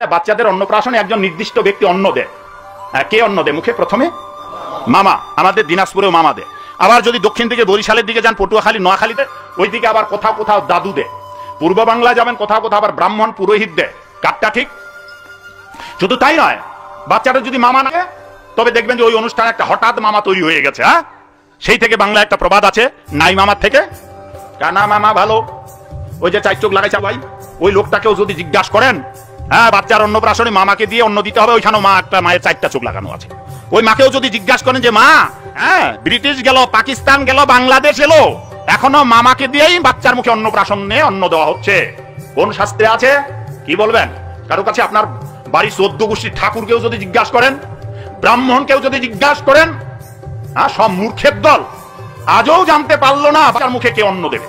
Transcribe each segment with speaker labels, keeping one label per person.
Speaker 1: বাচ্চাদের অন্নপ্রাশনে একজন নির্দিষ্ট ব্যক্তি অন্ন দেয়। কে অন্ন দেয়? মুখে প্রথমে মামা। আমাদের দিনাজপুরেও মামা দেয়। আবার যদি দক্ষিণ দিকে বরিশালের দিকে যান, পটুয়াখালী নোয়াখালীতে, ওই দিকে আবার কোথাও কোথাও দাদু দেয়। পূর্ব বাংলা যাবেন, কোথাও কোথাও আবার ব্রাহ্মণ পুরোহিত দেয়। কাটটা ঠিক? শুধু তাই নয়, বাচ্চাটা যদি মামা না, তবে দেখবেন যে ওই অনুষ্ঠানে একটা হঠাৎ মামা তৈরি হয়ে গেছে। হ্যাঁ, সেই থেকে বাংলা একটা প্রবাদ আছে, নাই মামার থেকে কানা মামা ভালো। ওই যে চার চোখ লাগাইছে ভাই, ওই লোকটাকেও যদি জিজ্ঞাসা করেন, হ্যাঁ বাচ্চার অন্নপ্রাশনে মামাকে দিয়ে অন্ন দিতে হবে, ওইখানেও মা একটা, মায়ের চারটা চোখ লাগানো আছে। ওই মাকেও যদি জিজ্ঞাসা করেন যে মা, হ্যাঁ ব্রিটিশ গেল, পাকিস্তান গেল, বাংলাদেশ এলো, এখনো মামাকে দিয়েই বাচ্চার মুখে অন্নপ্রাশনে অন্ন দেওয়া হচ্ছে। কোন শাস্ত্রে আছে? কি বলবেন? কারো কাছে আপনার বাড়ির 14 গোষ্ঠীর ঠাকুরকেও যদি জিজ্ঞাসা করেন, ব্রাহ্মণকেও যদি জিজ্ঞাসা করেন, হ্যাঁ সব মূর্খের দল আজও জানতে পারলো না বাচ্চার মুখে কে অন্ন দেবে।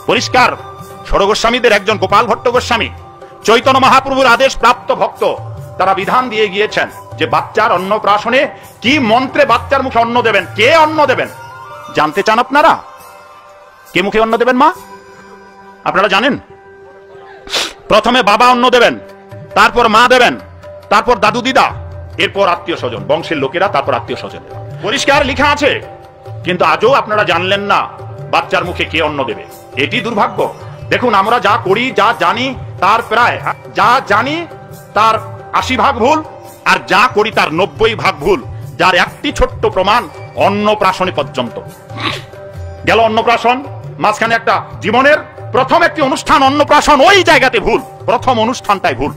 Speaker 1: পরিষ্কার ষড়গোস্বামীদের একজন গোপাল ভট্ট গোস্বামী, চৈতন্য মহাপ্রভুর আদেশ প্রাপ্ত ভক্ত, তারা বিধান দিয়ে গিয়েছেন যে বাচ্চার অন্নপ্রাশনে কি মন্ত্রে বাচ্চার মুখে অন্ন দেবেন, কে অন্ন দেবেন। জানতে চান আপনারা কে মুখে অন্ন দেবেন? মা? আপনারা জানেন? প্রথমে বাবা অন্ন দেবেন, তারপর মা দেবেন, তারপর দাদু দিদা, এরপর আত্মীয় স্বজন, বংশের লোকেরা, তারপর আত্মীয় স্বজন। পরিষ্কার লেখা আছে, কিন্তু আজও আপনারা জানলেন না বাচ্চার মুখে কে অন্ন দেবে। এটি দুর্ভাগ্য। দেখুন, আমরা যা করি, যা জানি, তার প্রায়, যা জানি তার 80 ভাগ ভুল, আর যা করি তার 90 ভাগ ভুল, যার একটি ছোট্ট প্রমাণ অন্নপ্রাশনে পর্যন্ত। গেল অন্নপ্রাশন, মাঝখানে একটা জীবনের প্রথম একটি অনুষ্ঠান অন্নপ্রাশন, ওই জায়গাতে ভুল, প্রথম অনুষ্ঠানটাই ভুল।